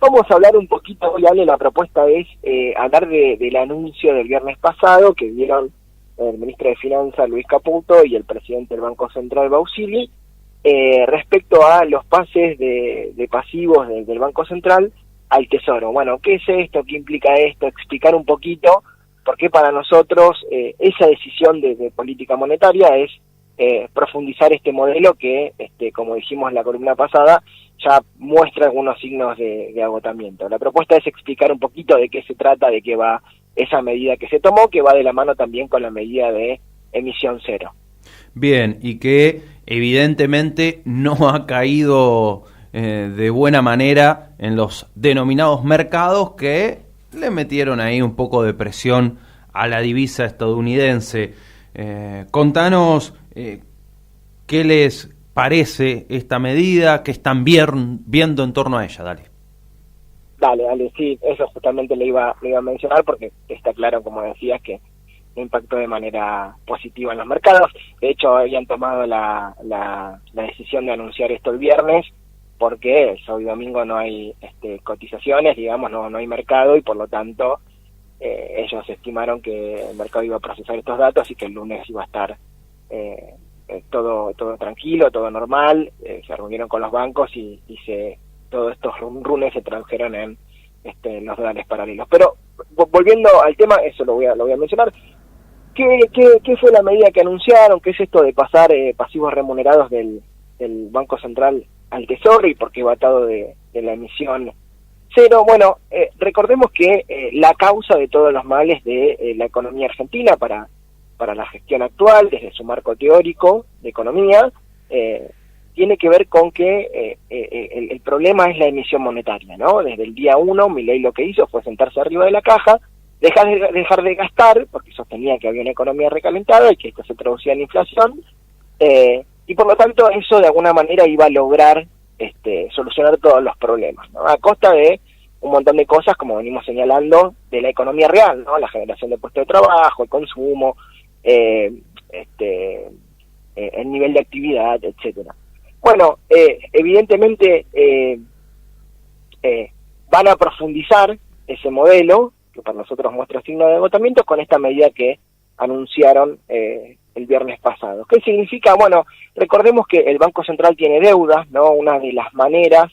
Vamos a hablar un poquito, hoy la propuesta es hablar del anuncio del viernes pasado que dieron el ministro de Finanzas Luis Caputo y el presidente del Banco Central Bausili respecto a los pases de pasivos del Banco Central al Tesoro. Bueno, ¿qué es esto? ¿Qué implica esto? Explicar un poquito por qué para nosotros esa decisión de política monetaria es profundizar este modelo que, como dijimos en la columna pasada, ya muestra algunos signos de agotamiento. La propuesta es explicar un poquito de qué se trata, de qué va esa medida que se tomó, que va de la mano también con la medida de emisión cero. Bien, y que evidentemente no ha caído de buena manera en los denominados mercados que le metieron ahí un poco de presión a la divisa estadounidense. Contanos qué les parece esta medida, qué están viendo en torno a ella, dale. Dale, sí, eso justamente le iba a mencionar porque está claro, como decías, que impactó de manera positiva en los mercados. De hecho, habían tomado la decisión de anunciar esto el viernes porque hoy domingo no hay cotizaciones, digamos, no hay mercado y por lo tanto ellos estimaron que el mercado iba a procesar estos datos y que el lunes iba a estar todo tranquilo, todo normal. Se reunieron con los bancos y todos estos runes se tradujeron en los dólares paralelos. Pero volviendo al tema, eso lo voy a mencionar. ¿Qué fue la medida que anunciaron? ¿Qué es esto de pasar pasivos remunerados del Banco Central al Tesoro y por qué va atado de la emisión cero? Bueno, recordemos que la causa de todos los males de la economía argentina para la gestión actual, desde su marco teórico de economía, tiene que ver con que el problema es la emisión monetaria, ¿no? Desde el día 1, Milei lo que hizo fue sentarse arriba de la caja, dejar de gastar, porque sostenía que había una economía recalentada y que esto se traducía en inflación, y por lo tanto eso de alguna manera iba a lograr solucionar todos los problemas, ¿no? A costa de un montón de cosas, como venimos señalando, de la economía real, ¿no? La generación de puestos de trabajo, el consumo, el nivel de actividad, etcétera. Bueno, evidentemente van a profundizar ese modelo, que para nosotros muestra signo de agotamiento, con esta medida que anunciaron el viernes pasado. ¿Qué significa? Bueno, recordemos que el Banco Central tiene deudas, ¿no? Una de las maneras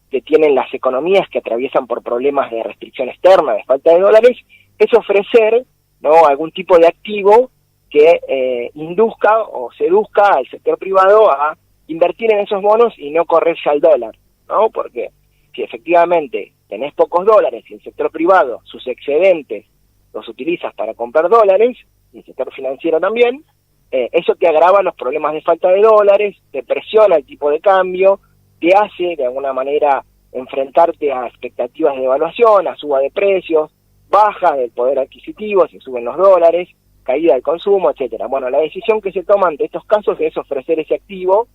que tienen las economías que atraviesan por problemas de restricción externa, de falta de dólares, es ofrecer, ¿no?, algún tipo de activo que induzca o seduzca al sector privado a invertir en esos bonos y no correrse al dólar, ¿no? Porque si efectivamente tenés pocos dólares y el sector privado sus excedentes los utilizas para comprar dólares, y el sector financiero también, eso te agrava los problemas de falta de dólares, te presiona el tipo de cambio, te hace de alguna manera enfrentarte a expectativas de devaluación, a suba de precios, baja del poder adquisitivo, se suben los dólares, caída del consumo, etcétera. Bueno, la decisión que se toma ante estos casos es ofrecer ese activo,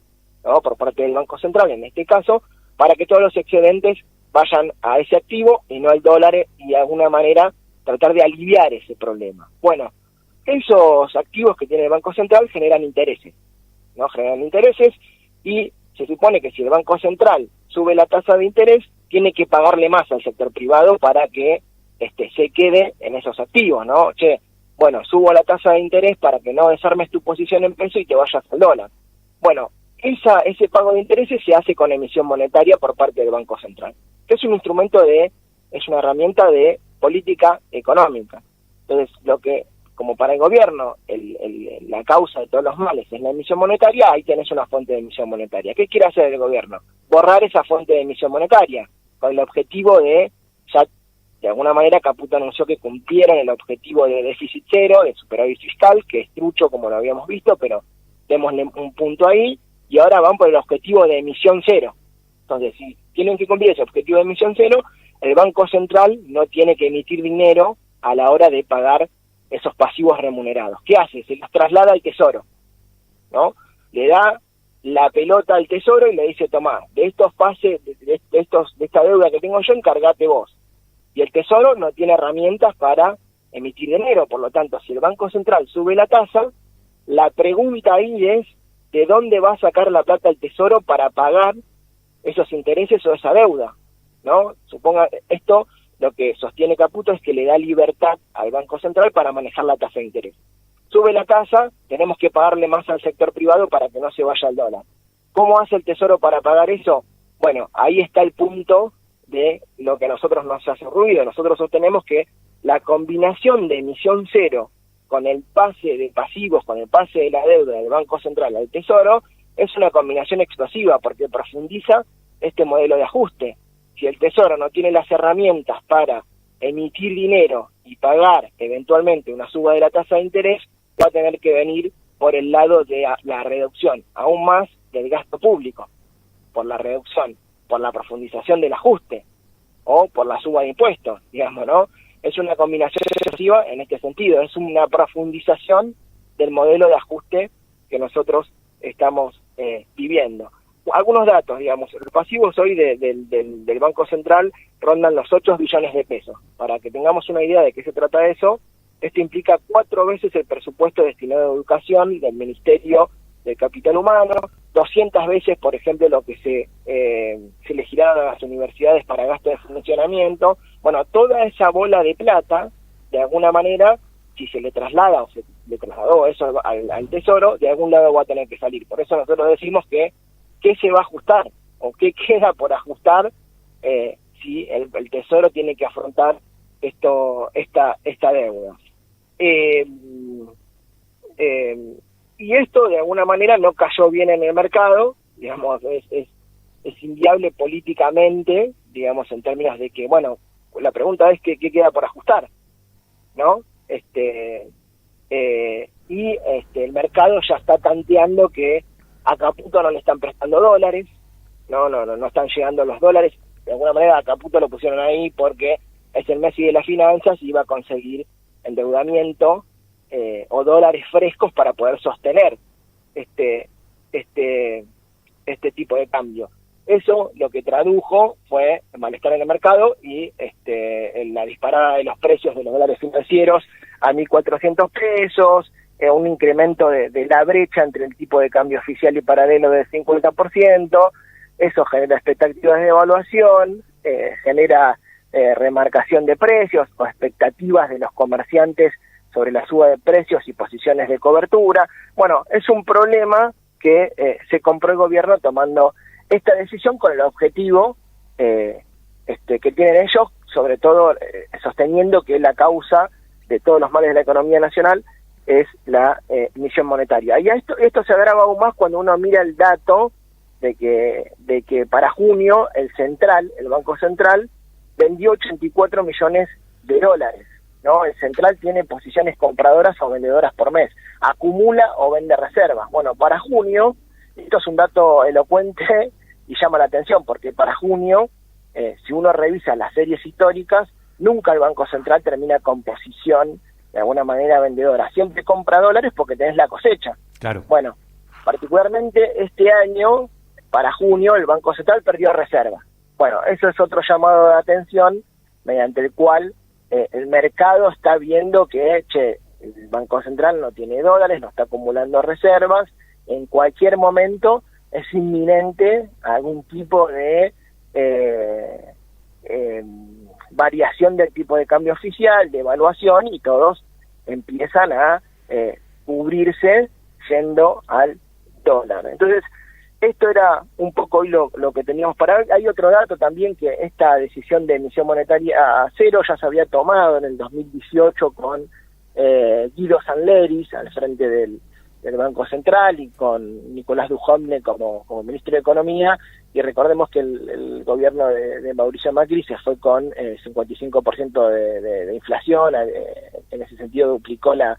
¿no?, por parte del Banco Central, en este caso, para que todos los excedentes vayan a ese activo y no al dólar, y de alguna manera tratar de aliviar ese problema. Bueno, esos activos que tiene el Banco Central generan intereses, ¿no? Generan intereses y se supone que si el Banco Central sube la tasa de interés, tiene que pagarle más al sector privado para que se quede en esos activos, ¿no? Bueno, subo la tasa de interés para que no desarmes tu posición en peso y te vayas al dólar. Bueno, ese pago de intereses se hace con emisión monetaria por parte del Banco Central, que es un instrumento es una herramienta de política económica. Entonces, como para el gobierno, la causa de todos los males es la emisión monetaria, ahí tenés una fuente de emisión monetaria. ¿Qué quiere hacer el gobierno? Borrar esa fuente de emisión monetaria, con el objetivo de alguna manera Caputo anunció que cumplieron el objetivo de déficit cero, de superávit fiscal, que es trucho como lo habíamos visto, pero démosle un punto ahí, y ahora van por el objetivo de emisión cero. Entonces, si tienen que cumplir ese objetivo de emisión cero, el Banco Central no tiene que emitir dinero a la hora de pagar esos pasivos remunerados. ¿Qué hace? Se los traslada al Tesoro, ¿no? Le da la pelota al Tesoro y le dice, tomá, de estos pases, de esta deuda que tengo yo, encárgate vos. Y el Tesoro no tiene herramientas para emitir dinero, por lo tanto, si el Banco Central sube la tasa, la pregunta ahí es, ¿de dónde va a sacar la plata el Tesoro para pagar esos intereses o esa deuda? ¿no? Suponga, esto lo que sostiene Caputo es que le da libertad al Banco Central para manejar la tasa de interés. Sube la tasa, tenemos que pagarle más al sector privado para que no se vaya el dólar. ¿Cómo hace el Tesoro para pagar eso? Bueno, ahí está el punto de lo que a nosotros nos hace ruido. Nosotros sostenemos que la combinación de emisión cero con el pase de pasivos, con el pase de la deuda del Banco Central al Tesoro, es una combinación explosiva porque profundiza este modelo de ajuste. Si el Tesoro no tiene las herramientas para emitir dinero y pagar eventualmente una suba de la tasa de interés, va a tener que venir por el lado de la reducción aún más del gasto público, por la reducción, por la profundización del ajuste o por la suba de impuestos, digamos, ¿no? Es una combinación excesiva en este sentido, es una profundización del modelo de ajuste que nosotros estamos viviendo. Algunos datos, digamos, los pasivos hoy del Banco Central rondan los 8 billones de pesos. Para que tengamos una idea de qué se trata eso, esto implica 4 veces el presupuesto destinado a educación del Ministerio del Capital Humano, 200 veces, por ejemplo, lo que se le giraron a las universidades para gasto de funcionamiento. Bueno, toda esa bola de plata, de alguna manera, si se le traslada o se le trasladó eso al Tesoro, de algún lado va a tener que salir. Por eso nosotros decimos que ¿qué se va a ajustar? ¿O qué queda por ajustar si el Tesoro tiene que afrontar esta deuda? Y esto de alguna manera no cayó bien en el mercado, digamos, es inviable políticamente, digamos, en términos de que, bueno, la pregunta es qué queda por ajustar, ¿no? El mercado ya está tanteando que a Caputo no le están prestando dólares, no están llegando los dólares. De alguna manera a Caputo lo pusieron ahí porque es el Messi de las finanzas y iba a conseguir endeudamiento o dólares frescos para poder sostener este tipo de cambio. Eso lo que tradujo fue malestar en el mercado y la disparada de los precios de los dólares financieros a 1.400 pesos, un incremento de la brecha entre el tipo de cambio oficial y paralelo del 50%, eso genera expectativas de evaluación, genera remarcación de precios o expectativas de los comerciantes sobre la suba de precios y posiciones de cobertura. Bueno, es un problema que se compró el gobierno tomando esta decisión con el objetivo que tienen ellos, sobre todo sosteniendo que la causa de todos los males de la economía nacional es la emisión monetaria. Y esto se agrava aún más cuando uno mira el dato de que para junio el Banco Central vendió 84 millones de dólares, ¿no? El Central tiene posiciones compradoras o vendedoras por mes, acumula o vende reservas. Bueno, para junio, esto es un dato elocuente y llama la atención, porque para junio, si uno revisa las series históricas, nunca el Banco Central termina con posición de alguna manera vendedora, siempre compra dólares porque tenés la cosecha. Claro. Bueno, particularmente este año, para junio, el Banco Central perdió reserva. Bueno, eso es otro llamado de atención mediante el cual el mercado está viendo que el Banco Central no tiene dólares, no está acumulando reservas, en cualquier momento es inminente algún tipo de variación del tipo de cambio oficial, de evaluación, y todos empiezan a cubrirse yendo al dólar. Entonces, esto era un poco hoy lo que teníamos para hoy. Hay otro dato también, que esta decisión de emisión monetaria a cero ya se había tomado en el 2018 con Guido Sanleris al frente del Banco Central y con Nicolás Dujovne como ministro de Economía, y recordemos que el gobierno de Mauricio Macri se fue con 55% de inflación, en ese sentido duplicó la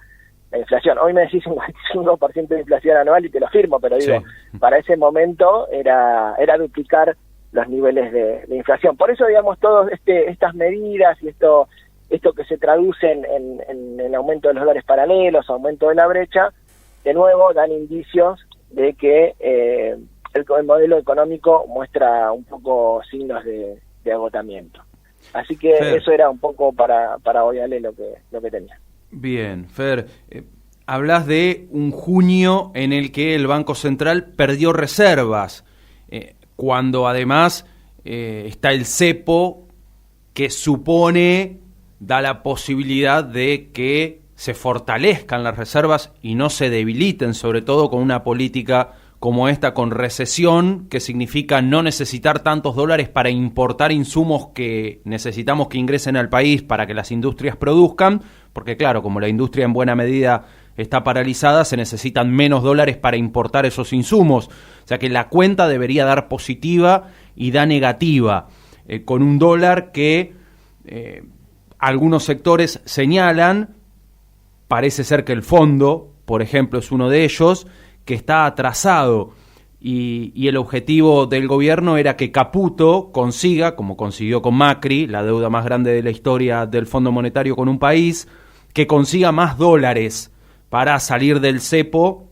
inflación. Hoy me decís 55% de inflación anual y te lo firmo, pero digo, sí, para ese momento era duplicar los niveles de inflación. Por eso, digamos, todas estas medidas y esto que se traduce en el aumento de los dólares paralelos, aumento de la brecha, de nuevo dan indicios de que el modelo económico muestra un poco signos de agotamiento. Así que Fer, eso era un poco para hoy, Ale, lo que tenía. Bien, Fer, hablas de un junio en el que el Banco Central perdió reservas, cuando además está el cepo, que supone, da la posibilidad de que se fortalezcan las reservas y no se debiliten, sobre todo con una política como esta, con recesión, que significa no necesitar tantos dólares para importar insumos que necesitamos que ingresen al país para que las industrias produzcan, porque claro, como la industria en buena medida está paralizada, se necesitan menos dólares para importar esos insumos. O sea que la cuenta debería dar positiva y da negativa, con un dólar que algunos sectores señalan, parece ser que el fondo, por ejemplo, es uno de ellos, que está atrasado, y el objetivo del gobierno era que Caputo consiga, como consiguió con Macri, la deuda más grande de la historia del Fondo Monetario con un país, que consiga más dólares para salir del cepo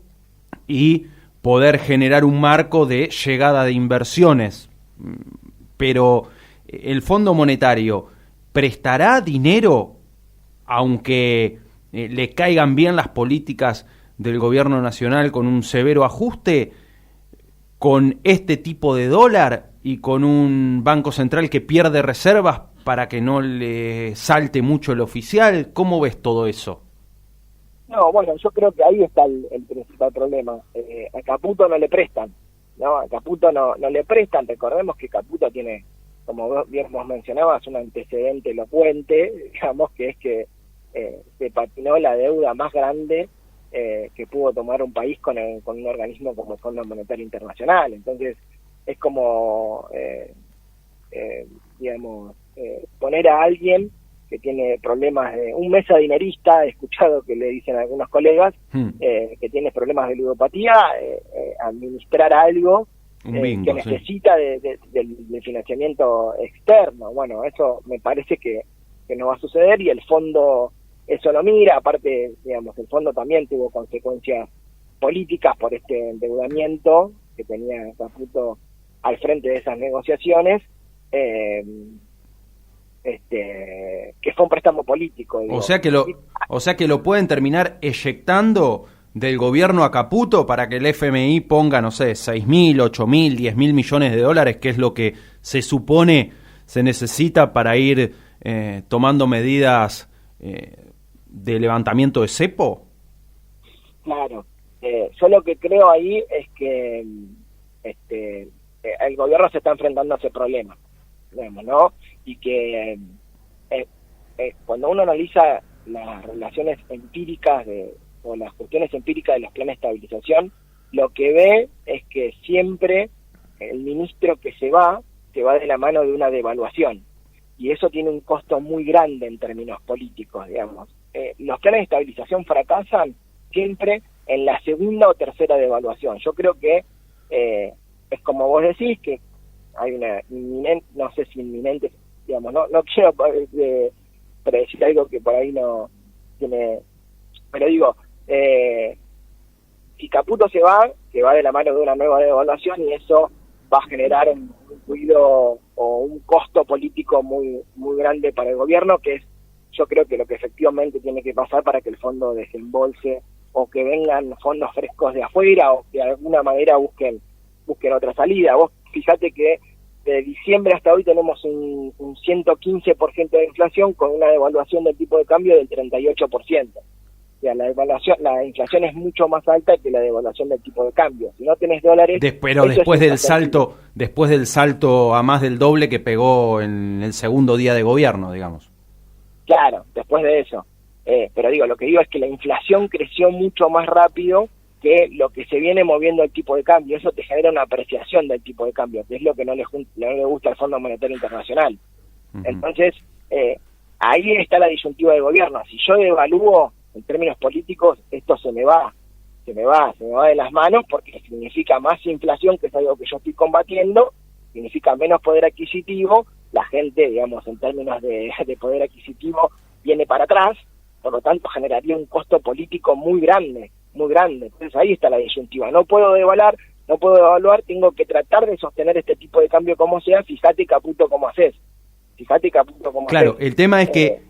y poder generar un marco de llegada de inversiones. Pero el Fondo Monetario prestará dinero aunque le caigan bien las políticas del gobierno nacional con un severo ajuste, con este tipo de dólar y con un Banco Central que pierde reservas para que no le salte mucho el oficial? ¿Cómo ves todo eso? No, bueno, yo creo que ahí está el principal problema. A Caputo no le prestan, ¿no? A Caputo no le prestan. Recordemos que Caputo tiene, como bien vos mencionabas, un antecedente elocuente, digamos, que es que se patinó la deuda más grande que pudo tomar un país con un organismo como el Fondo Monetario Internacional. Entonces, es como, digamos, poner a alguien que tiene problemas de un mesadinerista, he escuchado que le dicen a algunos colegas, que tiene problemas de ludopatía, administrar algo que necesita del financiamiento externo. Bueno, eso me parece que no va a suceder, y el fondo eso lo mira. Aparte, digamos, el fondo también tuvo consecuencias políticas por este endeudamiento que tenía Caputo al frente de esas negociaciones, que fue un préstamo político. Digo. O sea que lo pueden terminar eyectando del gobierno a Caputo para que el FMI ponga, no sé, 6.000, 8.000, 10.000 millones de dólares, que es lo que se supone se necesita para ir tomando medidas de levantamiento de cepo. Claro. Yo lo que creo ahí es que el gobierno se está enfrentando a ese problema, digamos, ¿no? Y que cuando uno analiza las relaciones empíricas o las cuestiones empíricas de los planes de estabilización, lo que ve es que siempre el ministro que se va de la mano de una devaluación, y eso tiene un costo muy grande en términos políticos, digamos. Los planes de estabilización fracasan siempre en la segunda o tercera devaluación. Yo creo que es como vos decís, que hay una inminente, no sé si inminente, digamos, no quiero predecir algo que por ahí no tiene, pero digo, si Caputo se va de la mano de una nueva devaluación, y eso va a generar un ruido o un costo político muy muy grande para el gobierno, que es, yo creo que lo que efectivamente tiene que pasar para que el fondo desembolse, o que vengan fondos frescos de afuera, o que de alguna manera busquen otra salida. Vos fíjate que de diciembre hasta hoy tenemos un 115% de inflación, con una devaluación del tipo de cambio del 38%. O sea, la inflación es mucho más alta que la devaluación del tipo de cambio. Si no tenés dólares... Pero después del salto a más del doble que pegó en el segundo día de gobierno, digamos. Claro, después de eso. Pero digo, lo que digo es que la inflación creció mucho más rápido que lo que se viene moviendo el tipo de cambio. Eso te genera una apreciación del tipo de cambio, que es lo que no le gusta al Fondo Monetario Internacional. Uh-huh. Entonces, ahí está la disyuntiva del gobierno. Si yo devalúo en términos políticos, esto se me va de las manos, porque significa más inflación, que es algo que yo estoy combatiendo, significa menos poder adquisitivo, la gente, digamos, en términos de poder adquisitivo, viene para atrás, por lo tanto generaría un costo político muy grande. Entonces ahí está la disyuntiva. No puedo devaluar, tengo que tratar de sostener este tipo de cambio como sea. Fíjate, Caputo, cómo haces. Claro, el tema es que,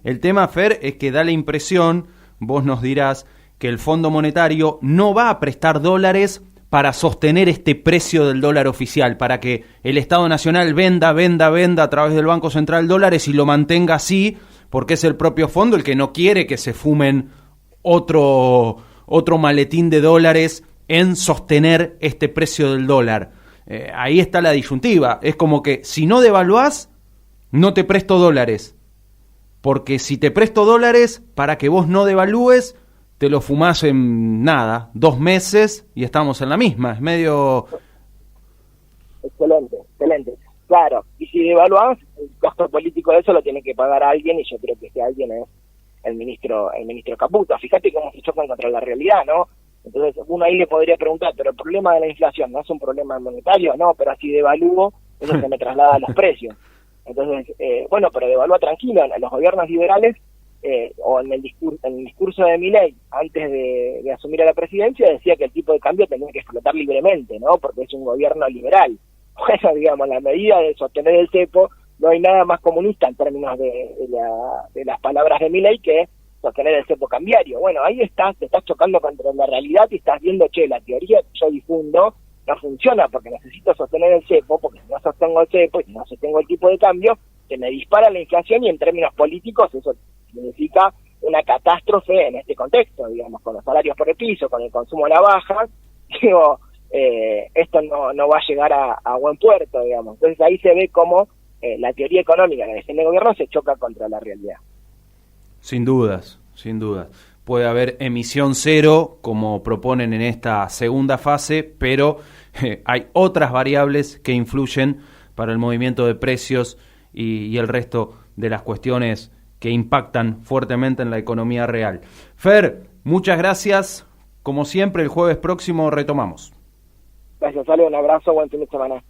Fer, es que da la impresión, vos nos dirás, que el Fondo Monetario no va a prestar dólares para sostener este precio del dólar oficial, para que el Estado Nacional venda a través del Banco Central dólares y lo mantenga así, porque es el propio fondo el que no quiere que se fumen otro maletín de dólares en sostener este precio del dólar. Ahí está la disyuntiva. Es como que si no devaluás, no te presto dólares. Porque si te presto dólares, para que vos no devalúes, te lo fumás en nada, 2 meses y estamos en la misma. Es medio... Excelente. Claro, y si devaluás, el costo político de eso lo tiene que pagar alguien, y yo creo que ese alguien es el ministro Caputo. Fíjate cómo se chocan contra la realidad, ¿no? Entonces uno ahí le podría preguntar, pero el problema de la inflación no es un problema monetario, no, pero si devalúo, eso se me traslada a los precios. Entonces, bueno, pero devalúa tranquilo. Los gobiernos liberales, o en el discurso de Milei, antes de asumir a la presidencia, decía que el tipo de cambio tenía que explotar libremente, ¿no? Porque es un gobierno liberal. Bueno, digamos, la medida de sostener el cepo, no hay nada más comunista en términos de las palabras de Milei que sostener el cepo cambiario. Bueno, ahí te estás chocando contra la realidad y estás viendo, la teoría que yo difundo no funciona porque necesito sostener el cepo, porque si no sostengo el cepo y si no sostengo el tipo de cambio, se me dispara la inflación, y en términos políticos eso significa una catástrofe en este contexto, digamos, con los salarios por el piso, con el consumo a la baja. Digo, esto no va a llegar a buen puerto, digamos. Entonces ahí se ve cómo la teoría económica que defiende el gobierno se choca contra la realidad. Sin dudas. Puede haber emisión cero, como proponen en esta segunda fase, pero hay otras variables que influyen para el movimiento de precios y el resto de las cuestiones que impactan fuertemente en la economía real. Fer, muchas gracias. Como siempre, el jueves próximo retomamos. Gracias, Ale. Un abrazo. Buen fin de semana.